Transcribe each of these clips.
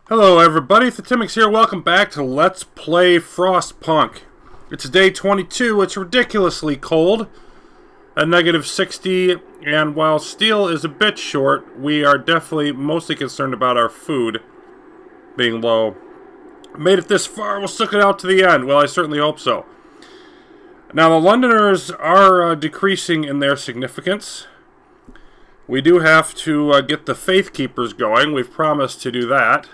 Hello everybody, Thetymix here. Welcome back to Let's Play Frostpunk. It's day 22. It's ridiculously cold, at -60, and while steel is a bit short, we are definitely mostly concerned about our food being low. Made it this far, we'll stick it out to the end. Well, I certainly hope so. Now, the Londoners are decreasing in their significance. We do have to get the Faith Keepers going. We've promised to do that.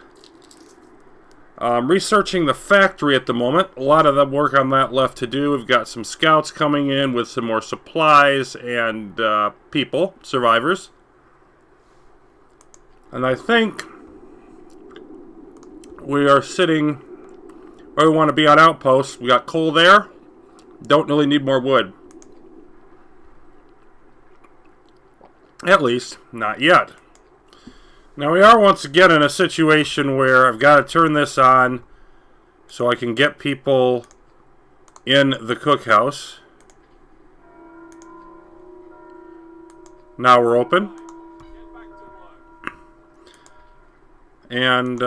Researching the factory at the moment. A lot of the work on that left to do. We've got some scouts coming in with some more supplies and people, survivors. And I think we are sitting where we want to be on outposts. We got coal there. Don't really need more wood. At least, not yet. Now we are once again in a situation where I've got to turn this on so I can get people in the cookhouse. Now we're open. And,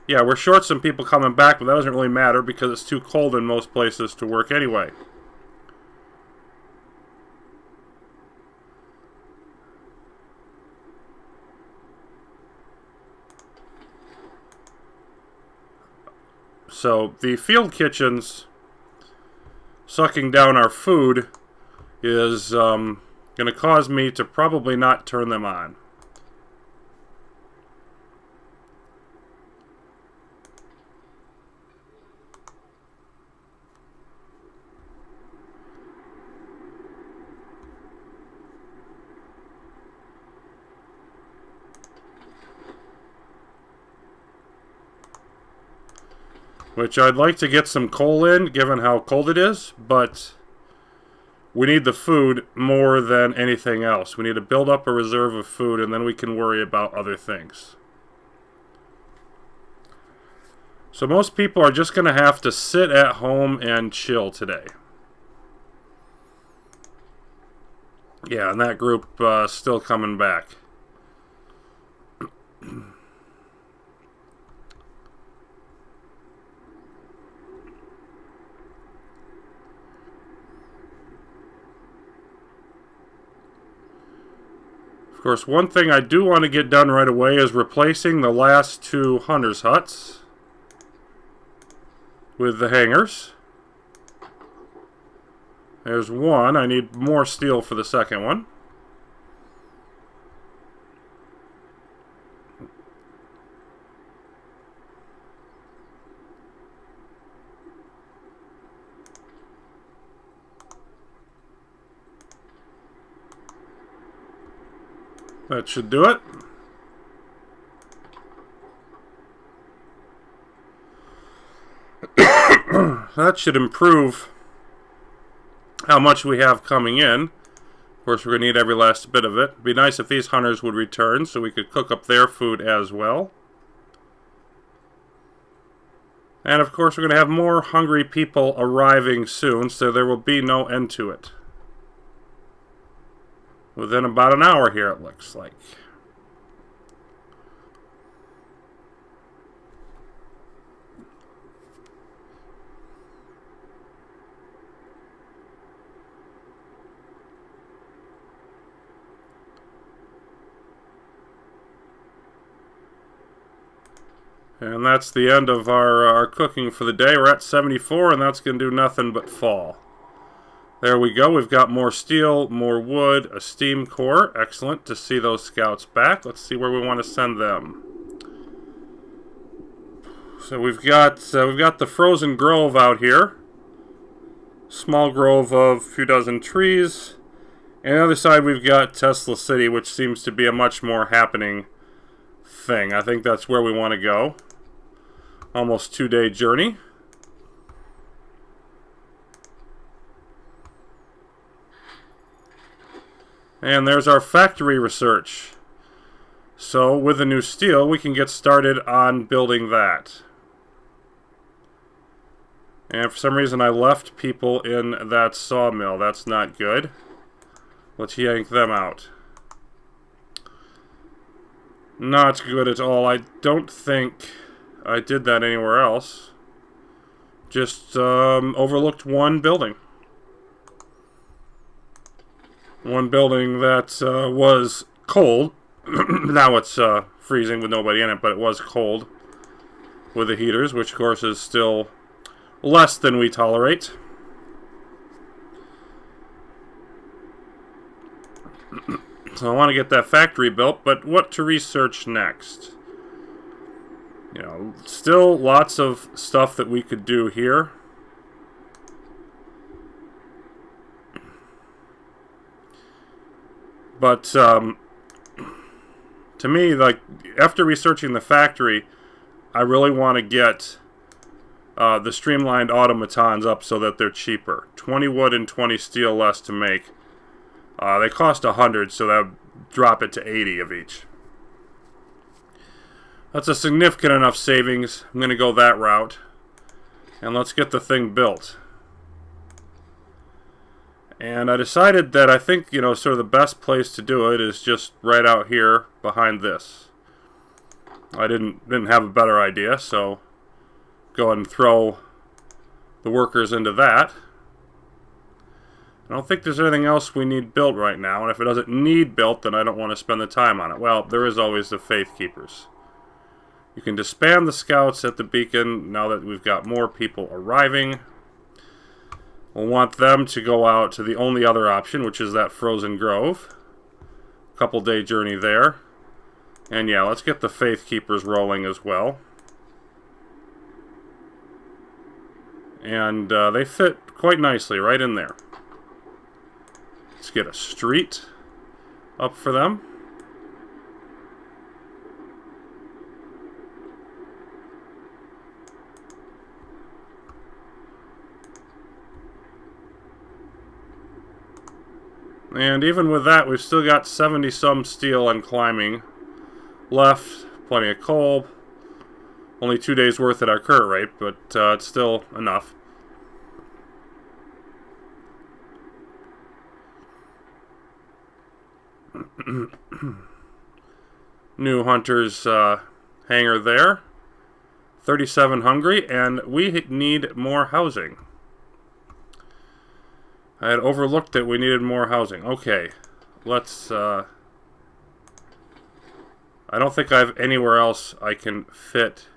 yeah, we're short some people coming back, but that doesn't really matter because it's too cold in most places to work anyway. So, the field kitchens sucking down our food is going to cause me to probably not turn them on. Which I'd like to get some coal in, given how cold it is, but we need the food more than anything else. We need to build up a reserve of food, and then we can worry about other things. So most people are just going to have to sit at home and chill today. Yeah, and that group still coming back. Of course, one thing I do want to get done right away is replacing the last two hunters' huts with the hangars. There's one. I need more steel for the second one. That should do it. That should improve how much we have coming in. Of course, we're going to need every last bit of it. It'd be nice if these hunters would return so we could cook up their food as well. And of course, we're going to have more hungry people arriving soon, so there will be no end to it. Within about an hour here, it looks like. And that's the end of our cooking for the day. We're at 74, and that's going to do nothing but fall. There we go. We've got more steel, more wood, a steam core. Excellent to see those scouts back. Let's see where we want to send them. So we've got the frozen grove out here. Small grove of a few dozen trees. And on the other side we've got Tesla City, which seems to be a much more happening thing. I think that's where we want to go. Almost 2-day journey. And there's our factory research. So with the new steel, we can get started on building that. And for some reason I left people in that sawmill. That's not good. Let's yank them out. Not good at all. I don't think I did that anywhere else. Just overlooked one building. One building that was cold. Now it's freezing with nobody in it, but it was cold with the heaters, which of course is still less than we tolerate. So I want to get that factory built, but what to research next? You know, still lots of stuff that we could do here. But to me, like, after researching the factory, I really want to get the streamlined automatons up so that they're cheaper. 20 wood and 20 steel less to make. They cost 100, so that would drop it to 80 of each. That's a significant enough savings. I'm going to go that route. And let's get the thing built. And I decided that I think, you know, sort of the best place to do it is just right out here behind this. I didn't have a better idea, so go ahead and throw the workers into that. I don't think there's anything else we need built right now, and if it doesn't need built, then I don't want to spend the time on it. Well, there is always the Faith Keepers. You can disband the scouts at the beacon now that we've got more people arriving. We'll want them to go out to the only other option, which is that Frozen Grove. Couple-day journey there. And yeah, let's get the Faith Keepers rolling as well. And they fit quite nicely right in there. Let's get a street up for them. And even with that, we've still got 70-some steel and climbing left. Plenty of coal. Only 2 days worth at our current rate, but it's still enough. New hunters hangar there. 37 hungry, and we need more housing. I had overlooked that we needed more housing. Okay, let's... I don't think I have anywhere else I can fit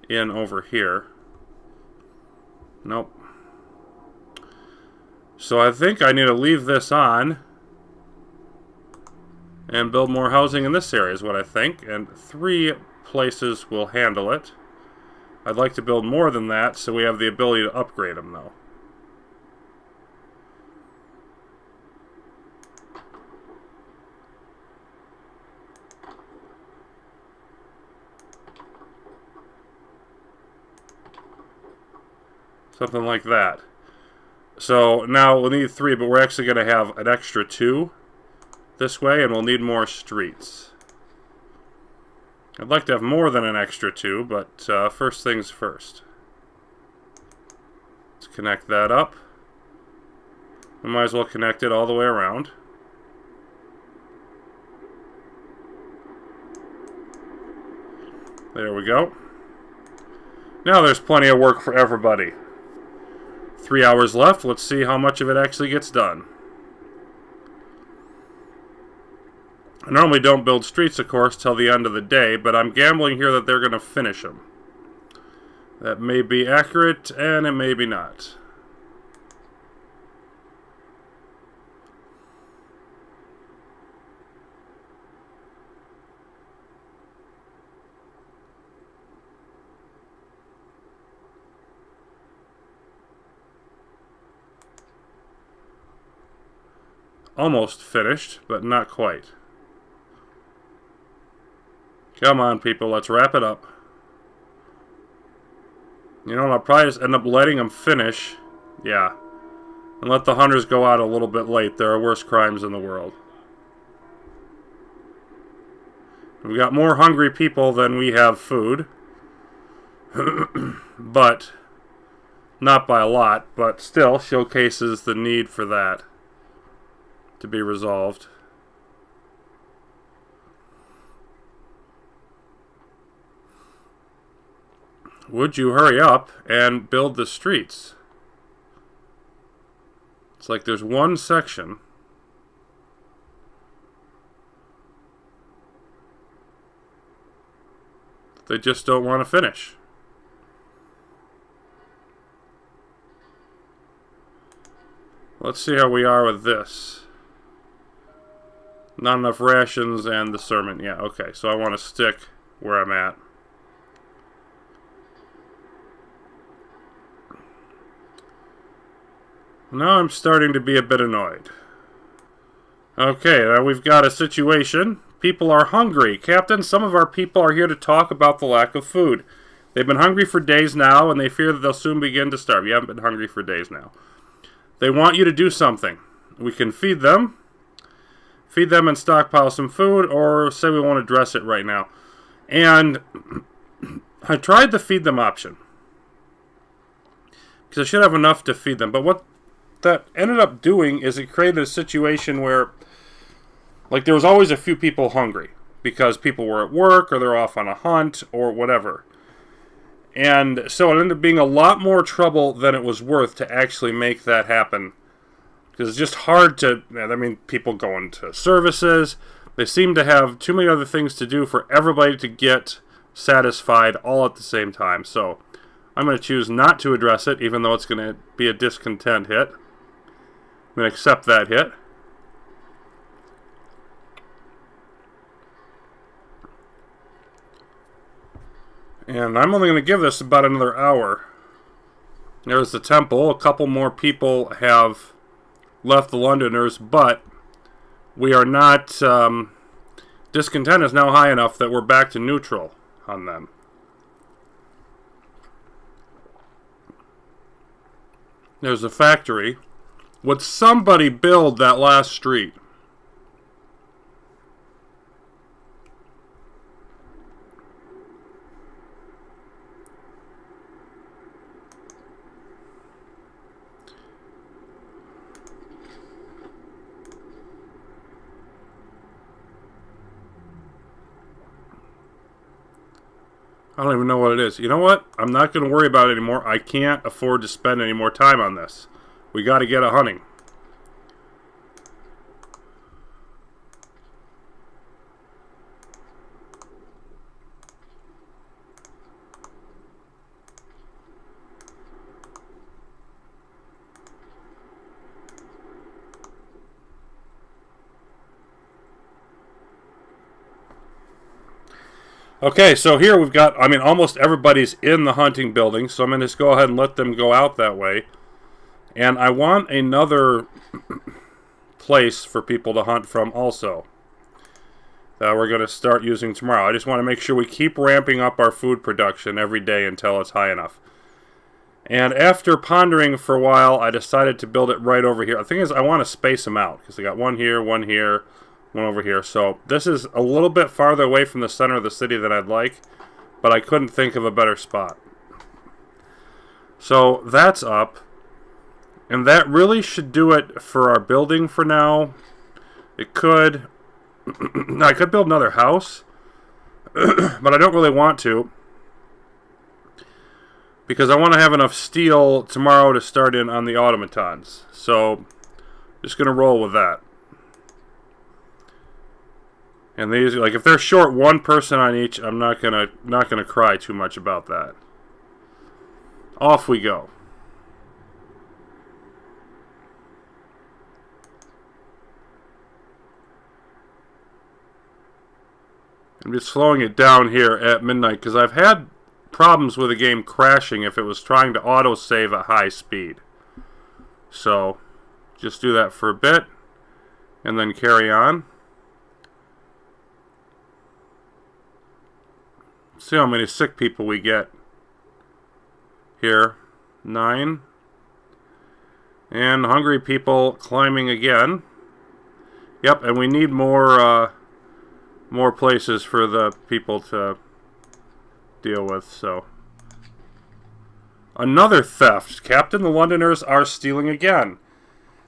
in over here. Nope. So I think I need to leave this on and build more housing in this area is what I think. And 3 places will handle it. I'd like to build more than that so we have the ability to upgrade them though. Something like that. So now we'll need 3, but we're actually going to have an extra 2 this way, and we'll need more streets. I'd like to have more than an extra 2, but first things first. Let's connect that up. We might as well connect it all the way around. There we go. Now there's plenty of work for everybody. 3 hours left. Let's see how much of it actually gets done. I normally don't build streets, of course, till the end of the day, but I'm gambling here that they're going to finish them. That may be accurate, and it may be not. Almost finished, but not quite. Come on, people, let's wrap it up. You know, I'll probably just end up letting them finish. Yeah. And let the hunters go out a little bit late. There are worse crimes in the world. We've got more hungry people than we have food. But not by a lot, but still showcases the need for that to be resolved. Would you hurry up and build the streets? It's like there's one section. They just don't want to finish. Let's see how we are with this. Not enough rations and the sermon. Yeah, okay. So I want to stick where I'm at. Now I'm starting to be a bit annoyed. Okay, now we've got a situation. People are hungry. Captain, some of our people are here to talk about the lack of food. They've been hungry for days now, and they fear that they'll soon begin to starve. You haven't been hungry for days now. They want you to do something. We can feed them and stockpile some food, or say we won't address it right now. And I tried the feed them option, because I should have enough to feed them. But what that ended up doing is it created a situation where, like, there was always a few people hungry because people were at work or they're off on a hunt or whatever. And so it ended up being a lot more trouble than it was worth to actually make that happen. Because it's just hard to, I mean, people go into services. They seem to have too many other things to do for everybody to get satisfied all at the same time. So I'm going to choose not to address it, even though it's going to be a discontent hit. I'm going to accept that hit. And I'm only going to give this about another hour. There's the temple. A couple more people have left the Londoners, but we are not... discontent is now high enough that we're back to neutral on them. There's a factory. Would somebody build that last street? I don't even know what it is. You know what? I'm not going to worry about it anymore. I can't afford to spend any more time on this. We got to get a hunting. Okay, so here we've got, I mean, almost everybody's in the hunting building, so I'm going to just go ahead and let them go out that way. And I want another place for people to hunt from also that we're going to start using tomorrow. I just want to make sure we keep ramping up our food production every day until it's high enough. And after pondering for a while, I decided to build it right over here. The thing is, I want to space them out, because I got one here, one over here. So this is a little bit farther away from the center of the city than I'd like, but I couldn't think of a better spot. So that's up, and that really should do it for our building for now. It could I could build another house, but I don't really want to, because I want to have enough steel tomorrow to start in on the automatons. So just gonna roll with that. And these, like, if they're short one person on each, I'm not gonna cry too much about that. Off we go. I'm just slowing it down here at midnight because I've had problems with the game crashing if it was trying to auto-save at high speed. So just do that for a bit and then carry on. See how many sick people we get here. 9. And hungry people climbing again. Yep, and we need more places for the people to deal with. So another theft. Captain, the Londoners are stealing again.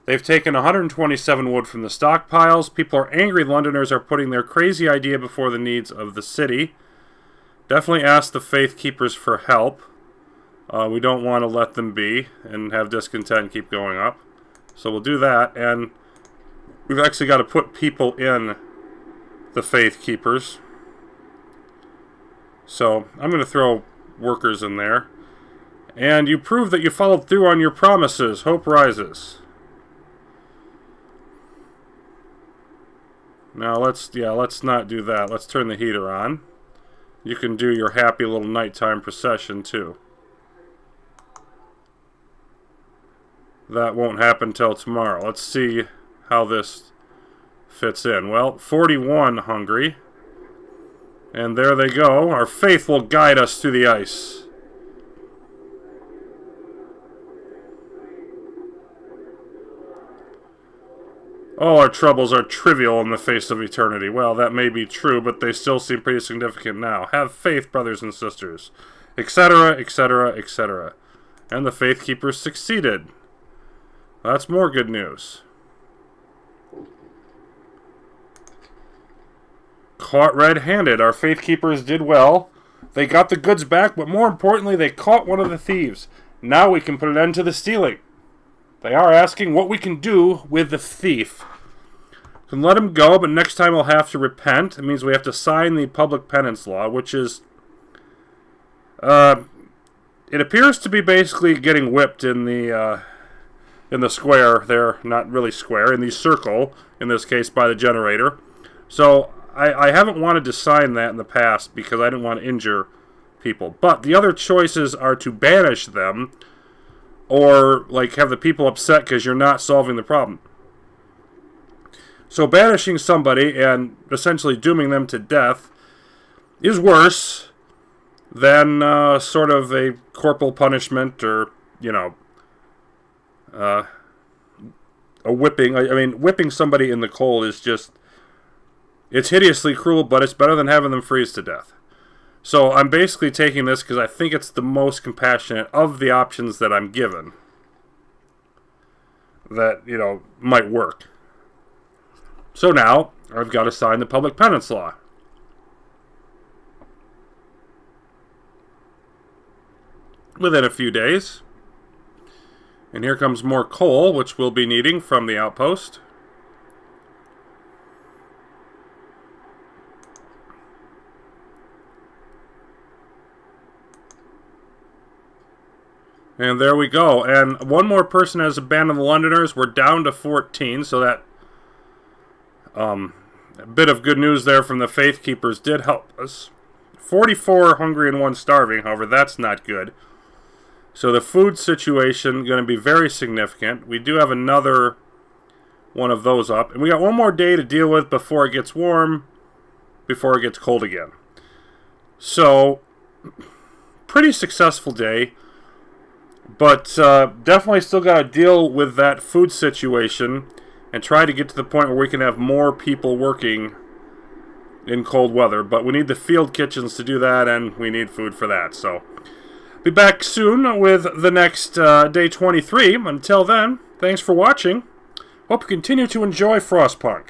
They've taken 127 wood from the stockpiles. People are angry. Londoners are putting their crazy idea before the needs of the city. Definitely ask the Faith Keepers for help. We don't want to let them be and have discontent keep going up. So we'll do that, and we've actually got to put people in the Faith Keepers. So I'm going to throw workers in there. And you prove that you followed through on your promises. Hope rises. Now let's not do that. Let's turn the heater on. You can do your happy little nighttime procession too. That won't happen till tomorrow. Let's see how this fits in. Well, 41 hungry. And there they go. Our faith will guide us through the ice. All our troubles are trivial in the face of eternity. Well, that may be true, but they still seem pretty significant now. Have faith, brothers and sisters. Etc., etc., etc. And the Faith Keepers succeeded. That's more good news. Caught red-handed. Our Faith Keepers did well. They got the goods back, but more importantly, they caught one of the thieves. Now we can put an end to the stealing. They are asking what we can do with the thief. We can let him go, but next time we'll have to repent. It means we have to sign the public penance law, which is... it appears to be basically getting whipped in the square there. Not really square, in the circle, in this case by the generator. So I haven't wanted to sign that in the past because I didn't want to injure people. But the other choices are to banish them, or like have the people upset because you're not solving the problem. So banishing somebody and essentially dooming them to death is worse than sort of a corporal punishment or, you know, a whipping. I mean, whipping somebody in the cold is just, it's hideously cruel, but it's better than having them freeze to death. So I'm basically taking this because I think it's the most compassionate of the options that I'm given that, you know, might work. So now I've got to sign the public penance law. Within a few days. And here comes more coal, which we'll be needing from the outpost. And there we go. And one more person has abandoned the Londoners. We're down to 14, so that a bit of good news there from the Faith Keepers did help us. 44 hungry and 1 starving, however, that's not good. So the food situation going to be very significant. We do have another one of those up. And we got one more day to deal with before it gets warm, before it gets cold again. So, pretty successful day. But definitely still got to deal with that food situation and try to get to the point where we can have more people working in cold weather. But we need the field kitchens to do that, and we need food for that. So, be back soon with the next day 23. Until then, thanks for watching. Hope you continue to enjoy Frostpunk.